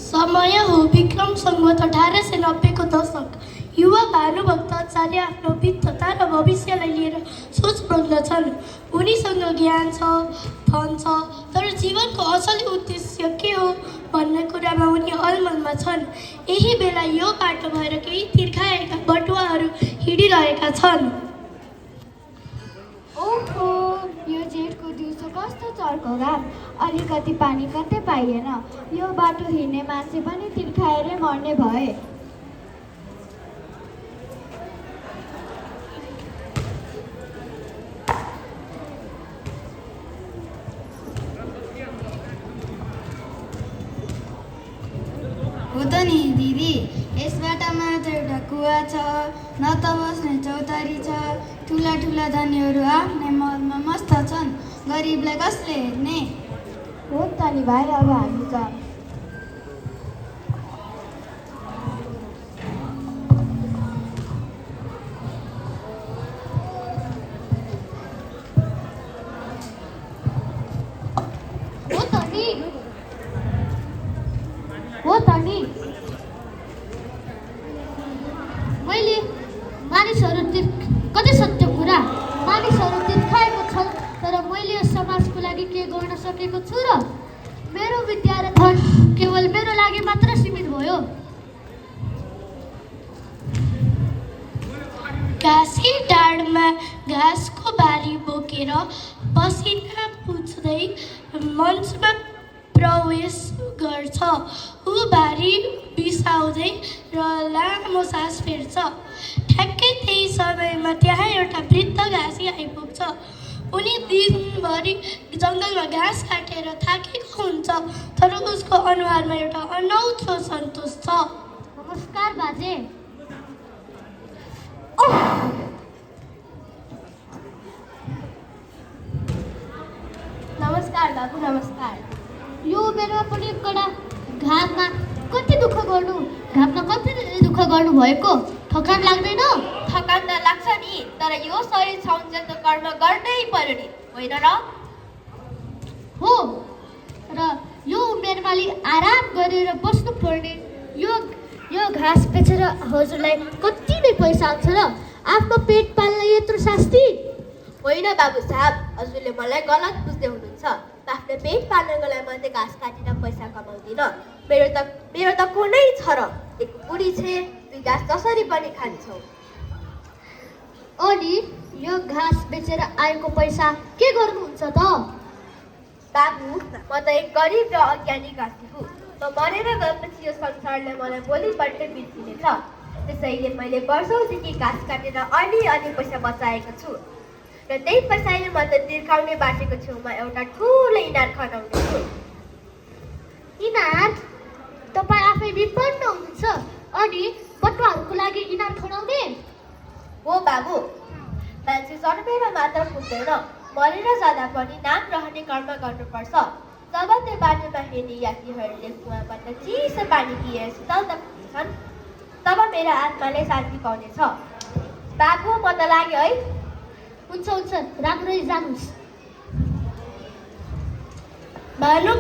समय हो विक्रम संवत 1890 को दशक। युवा भानुभक्त आचार्य आफ्नो वित्तता र भविष्यलाई लिएर सोचमग्न छन्। उनीसँग ज्ञान छ, धन छ, तर जीवनको असली उद्देश्य के हो भन्ने कुरामा उनी अलमलमा छन्। यही बेला यो बाटो भएर केही तिर्खाएका बटुवाहरू हिँडिरहेका छन्। ओहो, यो जेठको दिउँसो कस्तो चर्को घाम, अलिकति पानी कतै पाइएन। यो बाटो हिँड्ने मान्छे पनि तिर्खाएरै मर्ने भए। हो त नि दिदी, यस बाटामा त एउटा कुवा छ, न त बस्ने चौतारी छ। ठुला ठुला धनीहरू आफ्नै मलमा मस्त छन्, गरिबलाई कसले हेर्ने? हो त नि भाइ, अब हामी जाऊँ। हो त नि मैले मानिसहरू कति सत्य कुरा, मानिसहरू तिर्खाएको छन्, तर मैले यो समाजको लागि के गर्न सकेको छु र? मेरो विद्या र धन केवल मेरो लागि मात्र सीमित भयो। घाँसी डाँडमा घाँसको बारी बोकेर पसिना पुछ्दै मञ्चमा प्रवेश गर्छ। ऊ बारी बिसाउँदै र लामो सास फेर्छ। ठ्याक्कै त्यही समयमा त्यहाँ एउटा वृद्ध घाँसी आइपुग्छ। उनी दिनभरि जङ्गलमा घाँस काटेर थाकेको हुन्छ, तर उसको अनुहारमा एउटा अनौठो सन्तोष छ। नमस्कार बाजे। नमस्कार बाबु, नमस्कार। यो उमेरमा पनि कडा घाममा कति दुःख गर्नु भएको? थकान लाग्दैन? थकान त लाग्छ नि, तर यो शरीर छाउन्जेल त कर्म गर्नै पर्यो नि, होइन र? हो, र यो उमेरमा अलि आराम गरेर बस्नु पर्ने। यो घाँस बेचेर हजुरलाई कति नै पैसा आउँछ र? आफ्नो पेट पाल्न यत्रो शास्ति? होइन बाबु साहब, हजुरले मलाई गलत बुझ्दै हुनुहुन्छ। आफ्नो पेट पाल्नको लागि मात्रै घाँस काटेर पैसा कमाउँदिनँ। मेरो त कुनै छ र? एक बुढी छे, दुई घाँस जसरी पनि खान्छौ। अनि यो घाँस बेचेर आएको पैसा के गर्नुहुन्छ त? बाबु, म त एक गरिब र अज्ञानी घाँसी हुँ। म मरेर गएपछि यो संसारले मलाई भोलिपल्टै बिर्सिनेछ। त्यसैले मैले वर्षौँदेखि घाँस काटेर अलि पैसा बचाएको छु, र त्यही पैसाले म त तिर्खाउने बाटोको छेउमा एउटा ठुलो इनार खनाउने छु। इनार? तपाईँ आफै विपन्न हुनुहुन्छ अनि बटुवाहरूको लागि इनार खनाउने? हो बाबु, मान्छे जन्मेर मात्र पुग्दैन, मरेर जाँदा पनि नाम रहने कर्म गर्नुपर्छ। जब त्यो बाटोमा हिँड्ने यात्रीहरूले कुवाबाट चिसो पानी पिएर शीतलता पुग्छन्, तब मेरो आत्माले शान्ति पाउनेछ। बाबु, म त लाग्यो है। हुन्छ, राम्ररी जानुहोस्। भानु